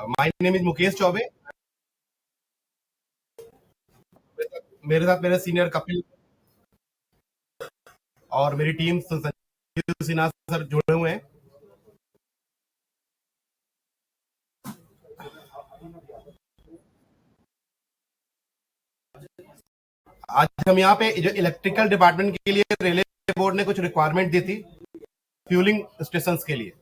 My name is Mukesh Choubey. मेरे साथ मेरे सीनियर कपिल और मेरी टीम संजीव सिन्हा सर जुड़े हुए हैं। आज हम यहाँ पे जो इलेक्ट्रिकल डिपार्टमेंट के लिए रेलवे बोर्ड ने कुछ रिक्वायरमेंट दी थी फ्यूलिंग स्टेशन के लिए,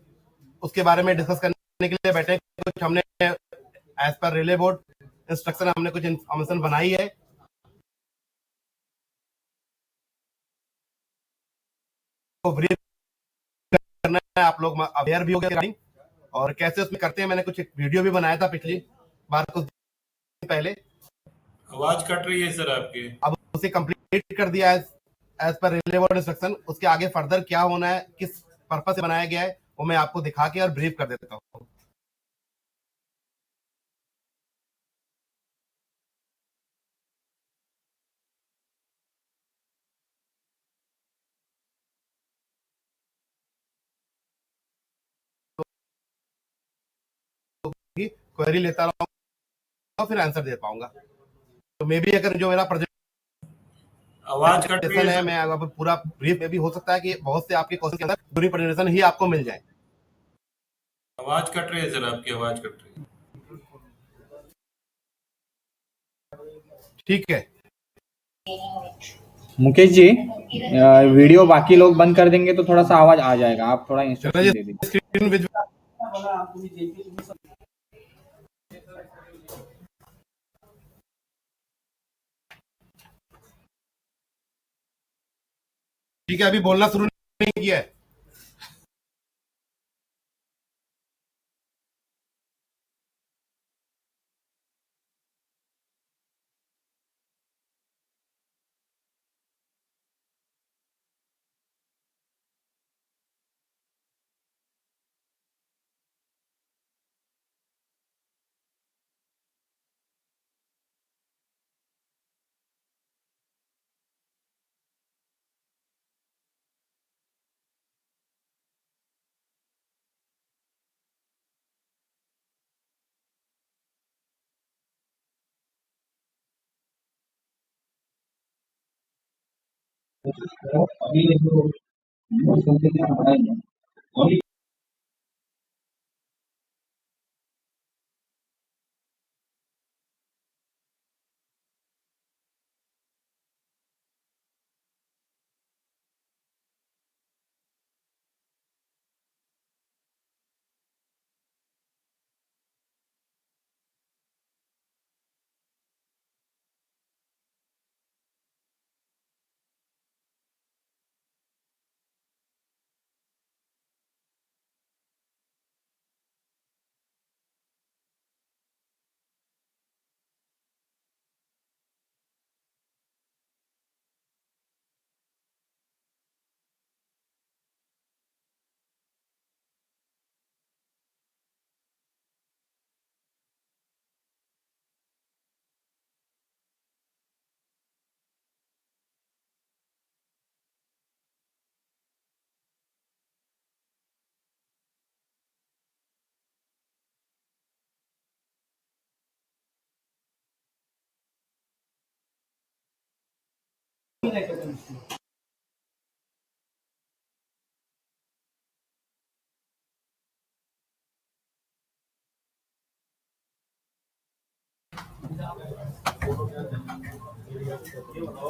उसके बारे में डिस्कस करने के लिए बैठे। कुछ हमने as per railway board instruction हमने कुछ इंफॉर्मेशन बनाई है, तो ब्रीफ करना है, आप लोग अवेयर भी हो गए और कैसे उसमें करते हैं। मैंने कुछ एक वीडियो भी बनाया था पिछली बार कुछ दिन पहले। आवाज कट रही है सर आपकी। अब उसे कंप्लीट कर दिया as per railway board instruction. उसके आगे फर्दर क्या होना है, किस पर्पस से बनाया गया है, वो मैं आपको दिखा के और ब्रीफ कर देता हूँ। क्वेरी लेता रहूंगा, फिर आंसर दे पाऊंगा। तो मे बी अगर जो मेरा आवाज कट रही प्रेजेंटेशन है, मैं अब पूरा ब्रीफ में भी हो सकता है कि बहुत से आपके क्वेश्चन के अंदर पूरी प्रेजेंटेशन ही आपको मिल जाए। आवाज कट रही है सर आपकी, आवाज कट रही है। ठीक है मुकेश जी, वीडियो बाकी लोग बंद कर देंगे तो थोड़ा सा आवाज आ जाएगा, आप थोड़ा इंस्ट्रक्शन दे दीजिए। स्क्रीन विजुअल ठीक है, अभी बोलना शुरू नहीं किया है।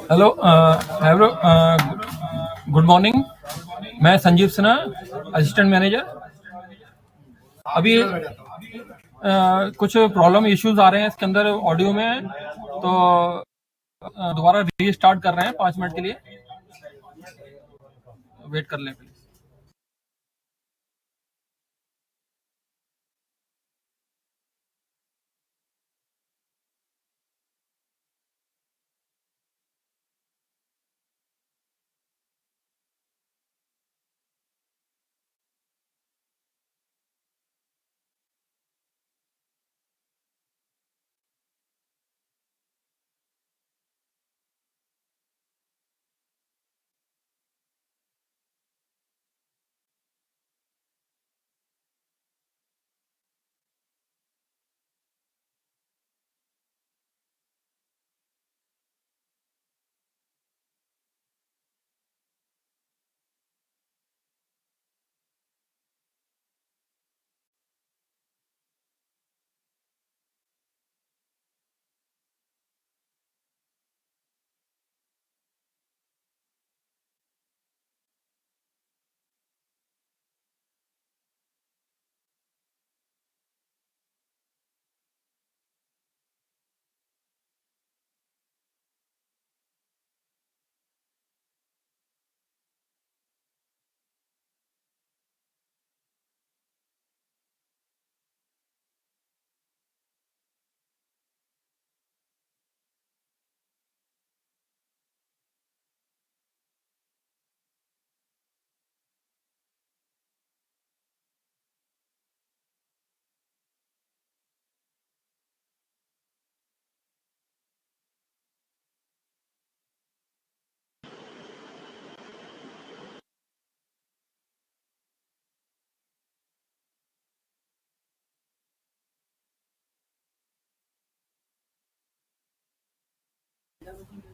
Hello good morning. मैं संजीव सिन्हा, असिस्टेंट मैनेजर। अभी कुछ प्रॉब्लम इश्यूज आ रहे हैं इसके अंदर ऑडियो में, तो दोबारा रीस्टार्ट कर रहे हैं। 5 मिनट के लिए वेट कर लें please.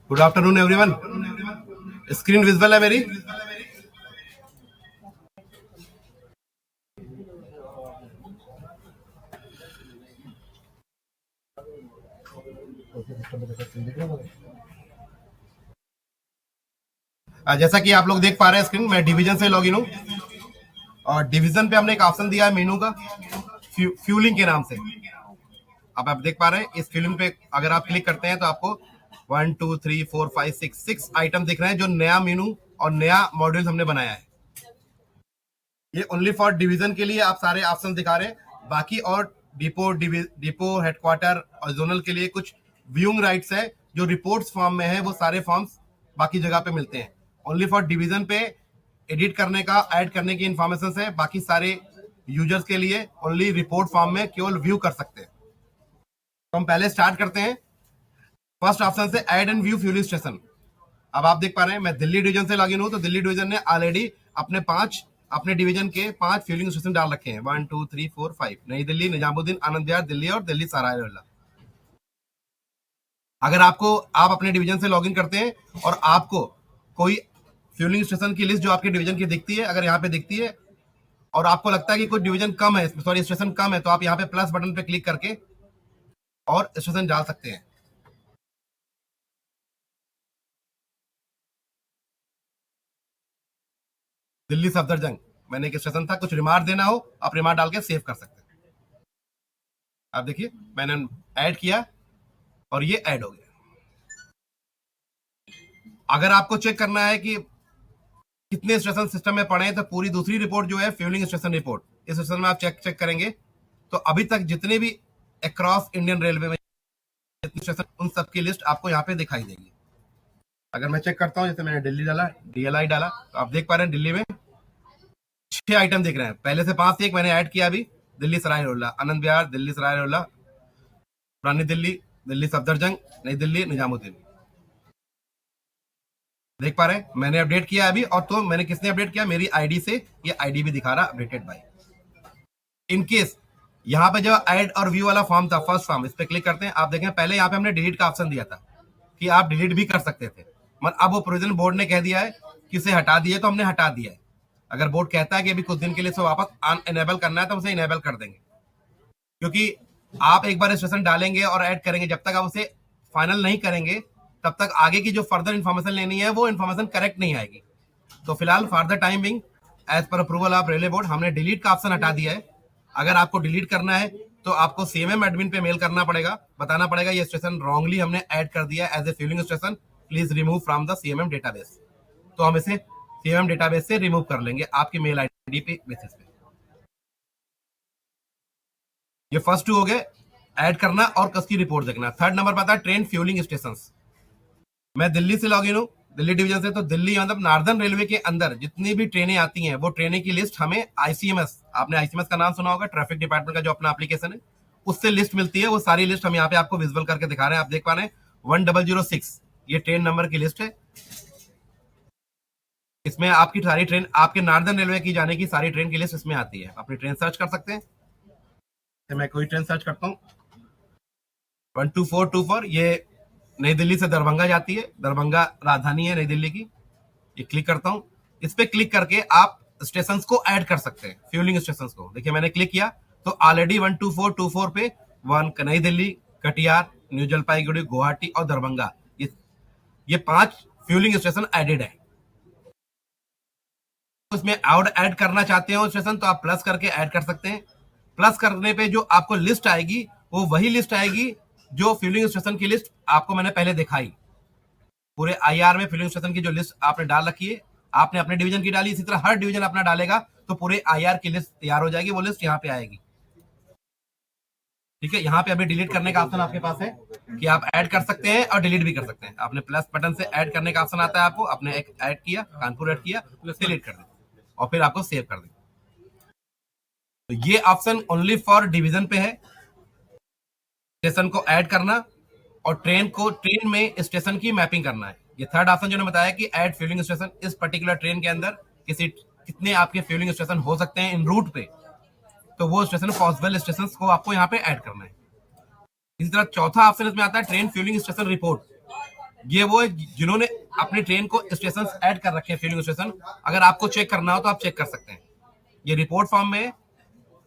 Good afternoon everyone. Screen visible है मेरी? जैसा कि आप लोग देख पा रहे हैं स्क्रीन, मैं डिवीजन से लॉगिन हूं और डिवीजन पे हमने एक ऑप्शन दिया है मेनू का, फ्यूलिंग के नाम से। अब आप देख पा रहे हैं इस फ्यूलिंग पे अगर आप क्लिक करते हैं तो आपको 1 2 3 4 5 6 आइटम दिख रहे हैं जो नया मेनू और नया मॉड्यूल हमने बनाया है। ये ओनली फॉर डिवीजन के लिए आप सारे ऑप्शन दिखा रहे हैं। बाकी और डिपो हेडक्वार्टर और जोनल के लिए कुछ व्यूइंग राइट्स है जो रिपोर्ट्स फॉर्म में है, वो सारे फॉर्म्स बाकी जगह पे मिलते हैं। ओनली फॉर डिवीजन पे एडिट करने का, ऐड करने की इंफॉर्मेशन है। बाकी सारे यूजर्स के लिए ओनली रिपोर्ट फॉर्म में केवल व्यू कर सकते हैं। तो हम पहले स्टार्ट करते हैं फर्स्ट ऑप्शन से, add and view fuelling station. अब आप देख पा रहे हैं मैं दिल्ली डिवीजन से लॉगिन हूं, तो दिल्ली डिवीजन ने ऑलरेडी अपने डिवीजन के 5 फ्यूलिंग स्टेशन डाल रखे हैं, 1 2 3 4 5, नई दिल्ली, निजामुद्दीन, आनंद विहार दिल्ली और दिल्ली सराय रोहिल्ला। अगर आप अपने डिवीजन से लॉगिन करते हैं और आपको कोई फ्यूलिंग स्टेशन की लिस्ट जो आपके डिवीजन की दिखती है, अगर यहाँ पे दिखती है और आपको लगता है कि कुछ डिवीजन कम है, सॉरी स्टेशन कम है, तो आप यहाँ पे प्लस बटन पे क्लिक करके और स्टेशन डाल सकते हैं। दिल्ली सफदरजंग मैंने एक स्टेशन था, कुछ रिमार्क देना हो आप रिमार्क डाल के सेव कर सकते हैं। आप देखिए मैंने ऐड किया और ये ऐड हो गया। अगर आपको चेक करना है कि कितने स्टेशन सिस्टम में पड़े हैं, तो पूरी दूसरी रिपोर्ट जो है फ्यूलिंग स्टेशन रिपोर्ट, इस स्टेशन में आप चेक करेंगे तो अभी तक जितने भी अक्रॉस इंडियन रेलवे में स्टेशन, उन सब की लिस्ट आपको यहाँ पे दिखाई देगी। अगर मैं चेक करता हूँ, जैसे मैंने दिल्ली डाला, DLI डाला, तो आप देख पा रहे हैं दिल्ली में 6 आइटम दिख रहे हैं। पहले से 5 थे, एक मैंने ऐड किया अभी, दिल्ली सराय रोहिल्ला, आनंद विहार, दिल्ली सराय रोहिल्ला, पुरानी दिल्ली, दिल्ली सफदरजंग, नई दिल्ली, निजामुद्दीन। देख पा रहे हैं मैंने अपडेट किया अभी, और तो मैंने किसने अपडेट किया, मेरी आईडी से, ये आईडी भी दिखा रहा अपडेटेड बाय। इन केस यहाँ पे जो ऐड और व्यू वाला फॉर्म था, फर्स्ट फॉर्म, इस पे क्लिक करते हैं, आप देखें पहले यहाँ पे हमने डिलीट का ऑप्शन दिया था कि आप डिलीट भी कर सकते थे, मगर अब वो प्रोविजन बोर्ड ने कह दिया है कि उसे हटा दिया, तो हमने हटा दिया है। अगर बोर्ड कहता है कि अभी कुछ दिन के लिए इसे वापस इनेबल करना है, तो उसे इनेबल कर देंगे, क्योंकि आप एक बार स्टेशन डालेंगे और ऐड करेंगे, जब तक आप उसे फाइनल नहीं करेंगे तब तक आगे की जो फर्दर इन्फॉर्मेशन लेनी है वो इन्फॉर्मेशन करेक्ट नहीं आएगी। तो फिलहाल for the time being, as per approval of railway board, हमने डिलीट का ऑप्शन हटा दिया है। अगर आपको डिलीट करना है तो आपको CMM एडमिन पे मेल करना पड़ेगा, बताना पड़ेगा ये स्टेशन रॉन्गली हमने ऐड कर दिया as a fuelling station, please remove from the CMM database. तो हम इसे CMM डेटाबेस से रिमूव कर लेंगे आपकी मेल आईडी पे बेसिस पे। ये फर्स्ट 2 हो गए, ऐड करना और कसकी रिपोर्ट देखना। थर्ड नंबर पर था ट्रेन फ्यूलिंग स्टेशन। मैं दिल्ली से लॉगिन हूँ, दिल्ली डिवीजन से, तो दिल्ली मतलब नार्दर्न रेलवे के अंदर जितनी भी ट्रेनें आती हैं, वो ट्रेनें की लिस्ट हमें ICMS, आपने ICMS का नाम सुना होगा, ट्रैफिक डिपार्टमेंट का जो अपना एप्लीकेशन है, उससे लिस्ट मिलती है। वो सारी लिस्ट हम यहाँ पे आपको विजुअल करके दिखा रहे हैं। आप देख पा रहे हैं 1006 ये ट्रेन नंबर की लिस्ट है। इसमें आपकी सारी ट्रेन, आपके नार्दर्न रेलवे की जाने की सारी ट्रेन की लिस्ट इसमें आती है। अपनी ट्रेन सर्च कर सकते हैं, तो मैं कोई ट्रेन सर्च करता हूँ, 12424, ये नई दिल्ली से दरभंगा जाती है, दरभंगा राजधानी है नई दिल्ली की। ये क्लिक करता हूं, इस पे क्लिक करके आप स्टेशंस को ऐड कर सकते हैं, फ्यूलिंग स्टेशंस को। देखिए मैंने क्लिक किया तो ऑलरेडी 12424 पे 1 नई दिल्ली, कटिहार, न्यू जलपाईगुड़ी, गुवाहाटी और दरभंगा, ये 5 फ्यूलिंग स्टेशन एडेड है। उसमें और ऐड करना चाहते हो स्टेशन, तो आप प्लस करके ऐड कर सकते हैं। प्लस करने पे जो आपको लिस्ट आएगी वो वही लिस्ट आएगी जो फ्यूलिंग स्टेशन की लिस्ट आपको मैंने पहले दिखाई। पूरे IR में फ्यूलिंग स्टेशन की जो लिस्ट आपने डाल रखी है, आपने अपने डिवीजन की डाली, इसी तरह हर डिवीजन अपना डालेगा तो पूरे IR की लिस्ट तैयार हो जाएगी। वो लिस्ट यहाँ पे आएगी, ठीक है। यहाँ पे अभी डिलीट करने का ऑप्शन आपके पास है कि आप ऐड कर सकते हैं और डिलीट भी कर सकते हैं। आपने प्लस बटन से ऐड करने का ऑप्शन आता है आपको, आपने एक ऐड किया, कानपुर ऐड किया, डिलीट कर दें और फिर आपको सेव कर दें। तो ये ऑप्शन ओनली फॉर डिवीजन पे है, स्टेशन को ऐड करना और ट्रेन में स्टेशन की मैपिंग करना है। ये थर्ड ऑप्शन जो ने बताया कि ऐड फ्यूलिंग स्टेशन, इस पर्टिकुलर ट्रेन के अंदर कितने आपके फ्यूलिंग स्टेशन हो सकते हैं इन रूट पे, तो वो स्टेशन पॉसिबल स्टेशन को आपको यहाँ पे ऐड करना है। इसी तरह चौथा ऑप्शन इसमें आता है ट्रेन फ्यूलिंग स्टेशन रिपोर्ट। ये वो है जिन्होंने अपनी ट्रेन को स्टेशन ऐड कर रखे हैं, फ्यूलिंग स्टेशन। अगर आपको चेक करना हो तो आप चेक कर सकते हैं, ये रिपोर्ट फॉर्म में है।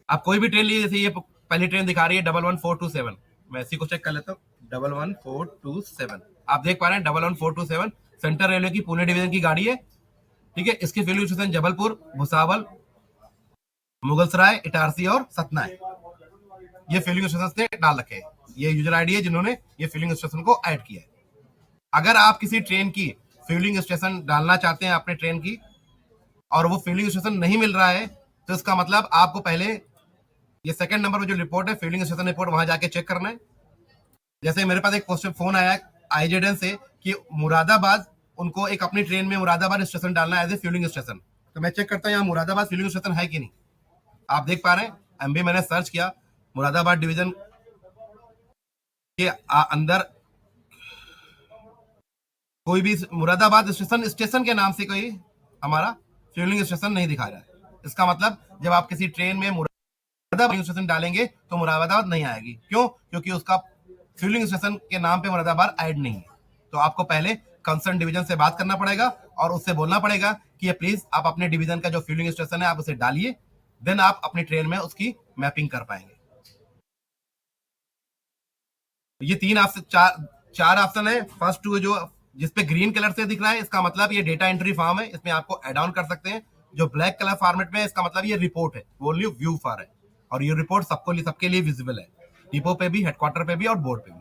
आप कोई भी ट्रेन लीजिए, जैसे ये पहली ट्रेन दिखा रही है 11427, मैं इसी को चेक कर लेता हूँ। 11427 आप देख पा रहे हैं, 11427 सेंट्रल रेलवे की पुणे डिवीजन की गाड़ी है, ठीक है। इसके फ्यूलिंग स्टेशन जबलपुर, भुसावल, मुगलसराय, इटारसी और सतना है। ये फ्यूलिंग स्टेशन ने डाल रखे हैं, ये यूजर आईडी है जिन्होंने ये फ्यूलिंग स्टेशन को ऐड किया है। अगर आप किसी ट्रेन की फ्यूलिंग स्टेशन डालना चाहते हैं अपने ट्रेन की, और वो फ्यूलिंग स्टेशन नहीं मिल रहा है, तो इसका मतलब आपको पहले ये सेकंड नंबर पे जो रिपोर्ट है, फ्यूलिंग स्टेशन रिपोर्ट, वहां जाके चेक करना है। जैसे मेरे पास एक क्वेश्चन फोन आया आईजेडन से कि मुरादाबाद, उनको एक अपनी ट्रेन में मुरादाबाद स्टेशन डालना है एज ए फ्यूलिंग स्टेशन। तो मैं चेक करता हूँ यहाँ मुरादाबाद फ्यूलिंग स्टेशन है कि नहीं। आप देख पा रहे हैं, एमबी मैंने सर्च किया, मुरादाबाद डिवीजन के अंदर कोई भी मुरादाबाद स्टेशन के नाम से कोई हमारा फ्यूलिंग स्टेशन नहीं दिखा रहा है। इसका मतलब जब आप किसी ट्रेन में मुरादाबाद स्टेशन डालेंगे तो मुरादाबाद नहीं आएगी। क्यों? क्योंकि उसका फ्यूलिंग स्टेशन के नाम पे मुरादाबाद ऐड नहीं है। तो आपको पहले कंसर्न डिवीजन से बात करना पड़ेगा और उससे बोलना पड़ेगा कि ये प्लीज आप अपने डिवीजन का जो फ्यूलिंग स्टेशन है आप उसे डालिए, देन आप अपनी ट्रेन में उसकी मैपिंग कर पाएंगे। ये तीन ऑप्शन, चार ऑप्शन है। फर्स्ट टू जो जिसपे ग्रीन कलर से दिख रहा है, इसका मतलब ये डेटा एंट्री फॉर्म है, इसमें आपको ऐड ऑन कर सकते हैं। जो ब्लैक कलर फॉर्मेट में है, इसका मतलब ये रिपोर्ट है, ओनली व्यू फॉर है, और ये रिपोर्ट सबके लिए विजिबल है, डिपो पे भी, हेडक्वार्टर पे भी और बोर्ड पे भी।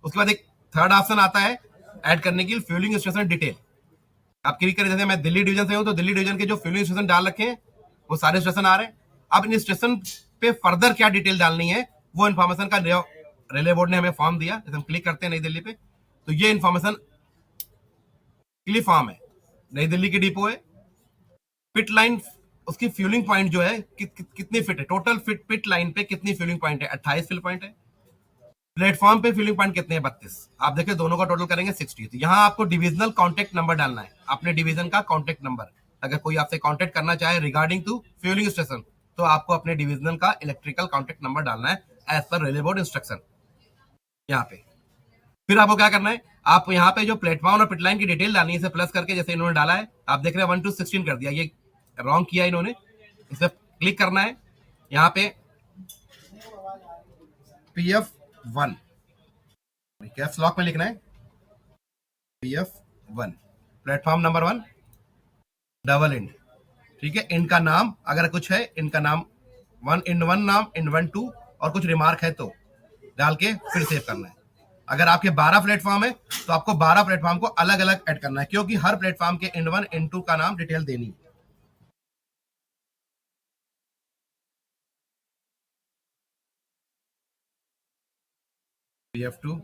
उसके बाद एक थर्ड ऑप्शन आता है ऐड करने के लिए, फ्यूलिंग स्टेशन डिटेल। आप क्लिक करें, जैसे मैं दिल्ली डिवीजन से हूं तो दिल्ली डिवीजन के जो फ्यूलिंग स्टेशन डाल रखे हैं वो सारे स्टेशन आ रहे हैं। अब इन स्टेशन पे फर्दर क्या डिटेल डालनी है, वो इन्फॉर्मेशन का रेलवे बोर्ड ने हमें फॉर्म दिया। जैसे हम क्लिक करते हैं नई दिल्ली पे, तो ये इन्फॉर्मेशन के लिए फॉर्म है। नई दिल्ली की डिपो है, पिट लाइन, उसकी फ्यूलिंग पॉइंट जो है कितनी फिट है, टोटल फिट पिट लाइन पे कितनी फ्यूलिंग पॉइंट है, 28 फ्यूल पॉइंट है। प्लेटफॉर्म पे फ्यूलिंग पॉइंट कितने हैं, 32। आप देखिए दोनों का टोटल करेंगे 60। तो यहाँ आपको डिविजनल कॉन्टेक्ट नंबर डालना है, अपने डिवीजन का कॉन्टेक्ट नंबर। अगर कोई आपसे कॉन्टेक्ट करना चाहे रिगार्डिंग टू फ्यूलिंग स्टेशन, तो आपको अपने डिविजनल का इलेक्ट्रिकल कॉन्टेक्ट नंबर डालना है as per railway board instruction यहाँ पे। फिर आपको क्या करना है, आप यहाँ पे जो प्लेटफॉर्म और पिटलाइन की डिटेल डालनी है, इसे प्लस करके जैसे इन्होंने डाला है, आप देख रहे हैं 1 to 16 कर दिया, ये रॉन्ग किया इन्होंने। इसे क्लिक करना है, यहाँ पे PF1 कैप्स लॉक में लिखना है, PF1 platform number 1 double end, ठीक है। इनका नाम अगर कुछ है, इनका नाम 1 इंड 1 नाम, इंड 1 2 और कुछ रिमार्क है तो डाल के फिर सेव करना है। अगर आपके 12 प्लेटफॉर्म है तो आपको 12 प्लेटफॉर्म को अलग अलग ऐड करना है, क्योंकि हर प्लेटफॉर्म के इंड 1 इंड 2 का नाम डिटेल देनी है। PF2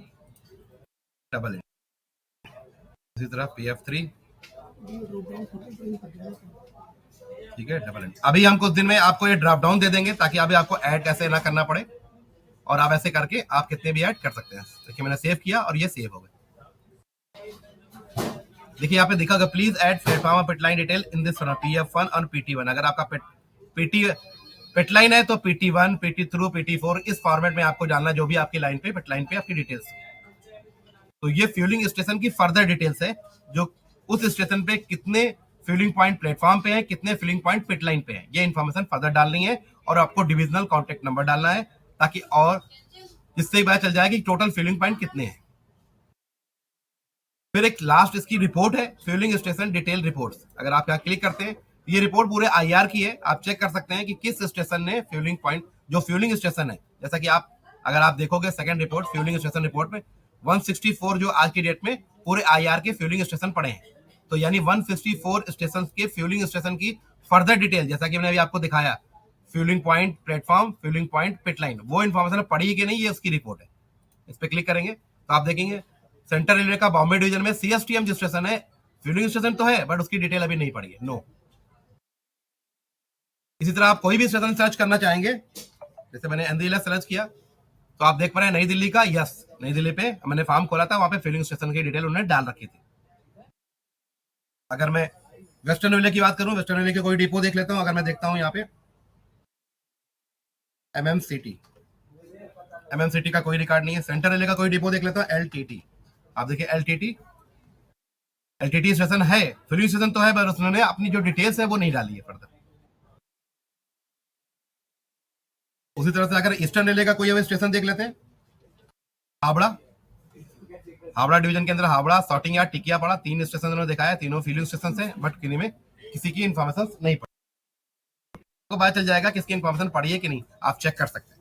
डबल इंड, इसी तरह PF3, ठीक है, डबल इंड। अभी हम कुछ दिन में आपको ये ड्रॉप डाउन दे देंगे ताकि अभी आपको ऐड कैसे ना करना पड़े, और आप ऐसे करके आप कितने भी ऐड कर सकते हैं। देखिए मैंने सेव किया और ये सेव हो गया। देखिए यहाँ पे दिखा होगा, please add platform pit line detail in this PF1 और PT1। अगर आपका पिटलाइन है तो PT1, PT2, PT4 इस फॉर्मेट में आपको डालना, जो भी आपकी लाइन पे पिटलाइन पे आपकी डिटेल्स। तो ये फ्यूलिंग स्टेशन की फर्दर डिटेल्स है, जो उस स्टेशन पे कितने फ्यूलिंग पॉइंट प्लेटफॉर्म पे है, कितने फ्यूलिंग पॉइंट पिटलाइन पे है, ये इन्फॉर्मेशन फर्दर डालनी है। और आपको डिविजनल कॉन्टेक्ट नंबर डालना है, ताकि और जिससे ही पता चल जाए कि टोटल फ्यूलिंग पॉइंट कितने हैं। फिर एक लास्ट इसकी रिपोर्ट है, फ्यूलिंग स्टेशन डिटेल रिपोर्ट्स। अगर आप यहाँ क्लिक करते हैं, ये रिपोर्ट पूरे IR की है। आप चेक कर सकते हैं कि किस स्टेशन ने फ्यूलिंग पॉइंट, जो फ्यूलिंग स्टेशन है, जैसा कि आप अगर आप देखोगे second report fuelling station report में 164 जो आज की डेट में पूरे IR के फ्यूलिंग स्टेशन पड़े हैं। तो यानी 164 स्टेशन के फ्यूलिंग स्टेशन की फर्दर डिटेल, जैसा कि मैंने अभी आपको दिखाया, fuelling point platform, fuelling point pit line, वो इन्फॉर्मेशन पड़ी कि नहीं, ये उसकी रिपोर्ट है। इस पर क्लिक करेंगे तो आप देखेंगे सेंट्रल रेलवे का बॉम्बे डिवीजन में CSTM जो स्टेशन है, फ्यूलिंग स्टेशन तो है बट उसकी डिटेल अभी नहीं पड़ी है, नो। इसी तरह आप कोई भी स्टेशन सर्च करना चाहेंगे, जैसे मैंने NDL सर्च किया तो आप देख पा रहे हैं नई दिल्ली का, यस नई दिल्ली पे मैंने फॉर्म खोला था, वहां पे फ्यूलिंग स्टेशन की डिटेल उन्होंने डाल रखी थी। अगर मैं वेस्टर्न रेलवे की बात करूं, वेस्टर्न रेलवे के कोई डिपो देख लेता हूं। अगर मैं देखता हूं यहाँ पे MMCT का कोई रिकॉर्ड नहीं है। सेंट्रल रेलवे का कोई डिपो देख लेता हूं, LTT, आप देखिए एलटीटी स्टेशन है, फ्यूलिंग स्टेशन तो है, पर उन्होंने अपनी जो डिटेल्स है वो नहीं डाली है फर्दर। उसी तरह से अगर ईस्टर्न रेलवे का कोई अभी स्टेशन देख लेते हैं, हावड़ा डिवीजन के अंदर Howrah, sorting yard, Tikiapara, 3 station उन्होंने दिखाया, तीनों फ्यूलिंग स्टेशन है, बट किन्हीं में किसी की इन्फॉर्मेशन नहीं पड़ी। आपको पता चल जाएगा किसकी इन्फॉर्मेशन पड़ी है कि नहीं, आप चेक कर सकते हैं।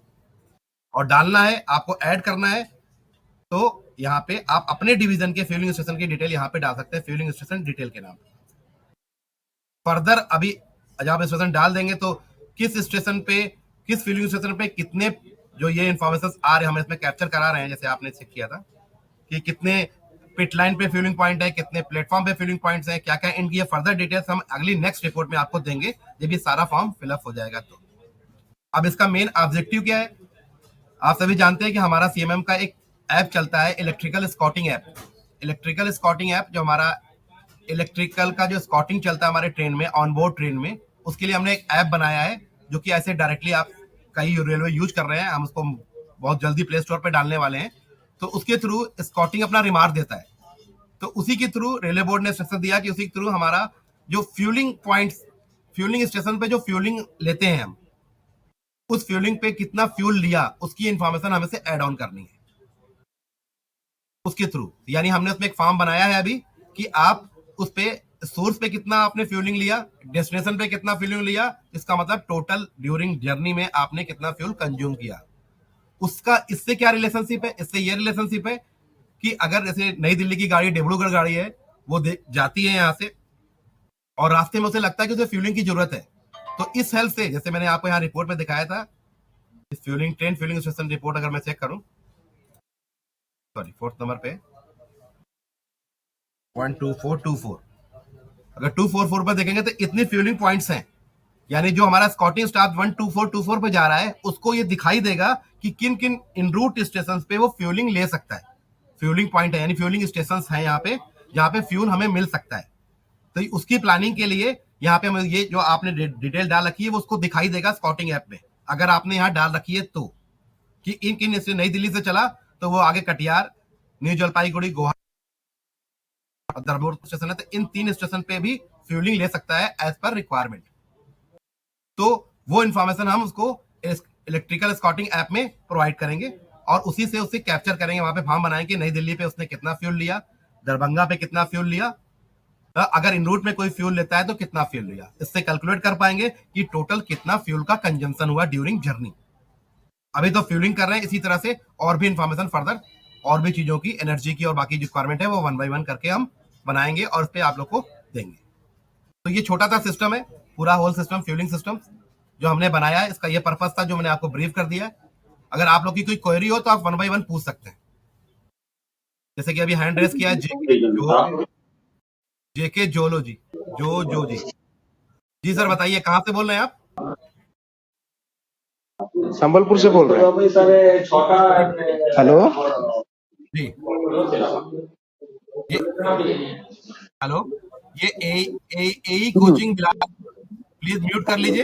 और डालना है आपको, ऐड करना है, तो यहाँ पे आप अपने डिवीजन के फ्यूलिंग स्टेशन की डिटेल यहाँ पे डाल सकते हैं, फ्यूलिंग स्टेशन डिटेल के नाम। फर्दर अभी जब आप स्टेशन डाल देंगे तो किस स्टेशन पे, किस फ्यूलिंग स्टेशन पे कितने जो ये इन्फॉर्मेशन आ रहे हैं, हम इसमें कैप्चर करा रहे हैं, जैसे आपने चेक किया था कि कितने पिट लाइन पे फ्यूलिंग पॉइंट है, कितने प्लेटफॉर्म पे फ्यूलिंग पॉइंट्स हैं, क्या क्या, इनकी फर्दर डिटेल्स हम अगली नेक्स्ट रिपोर्ट में आपको देंगे जब ये सारा फॉर्म फिलअप हो जाएगा। तो अब इसका मेन ऑब्जेक्टिव क्या है, आप सभी जानते हैं कि हमारा सीएमएम का एक ऐप चलता है, इलेक्ट्रिकल स्कॉटिंग ऐप। इलेक्ट्रिकल स्कॉटिंग ऐप जो हमारा इलेक्ट्रिकल का जो स्कॉटिंग चलता है हमारे ट्रेन में, ऑन बोर्ड ट्रेन में, उसके लिए हमने एक ऐप बनाया है जो कि ऐसे डायरेक्टली आप कई रेलवे यूज कर रहे हैं, हम उसको बहुत जल्दी प्ले स्टोर पे डालने वाले हैं। तो उसके थ्रू स्कॉटिंग अपना रिमार्क देता है, तो उसी के थ्रू रेलवे बोर्ड ने इंस्ट्रक्शन दिया कि उसी के थ्रू हमारा जो फ्यूलिंग पॉइंट्स, फ्यूलिंग स्टेशन पे जो फ्यूलिंग लेते हैं हम, उस फ्यूलिंग पे कितना फ्यूल लिया उसकी इंफॉर्मेशन हमें से ऐड ऑन करनी है उसके थ्रू। यानी हमने उसमें एक फॉर्म बनाया है अभी कि आप उस पे सोर्स पे कितना आपने फ्यूलिंग लिया, डेस्टिनेशन पे कितना फ्यूलिंग लिया, इसका मतलब टोटल ड्यूरिंग जर्नी में आपने कितना फ्यूल कंज्यूम किया। उसका इससे क्या रिलेशनशिप है, इससे ये रिलेशनशिप है कि अगर जैसे नई दिल्ली की गाड़ी, डिब्रूगढ़ गाड़ी है, वो जाती है यहाँ से और रास्ते में उसे लगता है कि उसे फ्यूलिंग की जरूरत है, तो इस हेल्प से, जैसे मैंने आपको यहाँ रिपोर्ट में दिखाया था, इस fuelling train fuelling station report अगर मैं चेक करूं, सॉरी 4th नंबर पे 12424, अगर 244 पर देखेंगे तो इतनी फ्यूलिंग पॉइंट्स हैं, यानी जो हमारा स्कॉटिंग स्टाफ 12424 पे जा रहा है उसको ये दिखाई देगा कि किन किन इन रूट स्टेशन पे वो फ्यूलिंग ले सकता है। फ्यूलिंग पॉइंट है, यानी फ्यूलिंग स्टेशन है यहाँ पे जहाँ पे फ्यूल हमें मिल सकता है। तो उसकी प्लानिंग के लिए यहाँ पे हमें ये जो आपने डिटेल डाल रखी है वो उसको दिखाई देगा स्कॉटिंग ऐप में, अगर आपने यहाँ डाल रखी है तो, कि इन किन से नई दिल्ली से चला तो वो आगे कटिहार, न्यू जलपाईगुड़ी, गुवाहाटी, दरभंगा स्टेशन है, तो इन 3 स्टेशन पे भी फ्यूलिंग ले सकता है एज पर रिक्वायरमेंट। तो वो इन्फॉर्मेशन हम उसको इलेक्ट्रिकल स्कॉटिंग ऐप में प्रोवाइड करेंगे और उसी से उसे कैप्चर करेंगे, वहां पे फॉर्म बनाएंगे, नई दिल्ली पे उसने कितना फ्यूल लिया, दरभंगा पे कितना फ्यूल लिया, अगर इन रूट में कोई फ्यूल लेता है तो कितना फ्यूल लिया, इससे कैलकुलेट कर पाएंगे कि टोटल कितना फ्यूल का कंजम्पशन हुआ ड्यूरिंग जर्नी। अभी तो फ्यूलिंग कर रहे हैं, इसी तरह से और भी इंफॉर्मेशन फर्दर, और भी चीजों की, एनर्जी की और बाकी जो रिक्वायरमेंट है वो 1 by 1 करके हम बनाएंगे और उस पर आप लोग को देंगे। तो ये छोटा सा सिस्टम है, पूरा होल सिस्टम फ्यूलिंग सिस्टम जो हमने बनाया है, इसका ये पर्पस था जो मैंने आपको ब्रीफ कर दिया है। अगर आप लोग की कोई क्वेरी हो तो आप 1 by 1 पूछ सकते हैं, जैसे कि अभी हैंड रेस किया है जेके जोलो जी, जो जी सर बताइए कहाँ से बोल रहे हैं आप? संबलपुर से बोल रहे हैं। हेलो जी हेलो, ये ए कोचिंग प्लीज म्यूट कर लीजिए।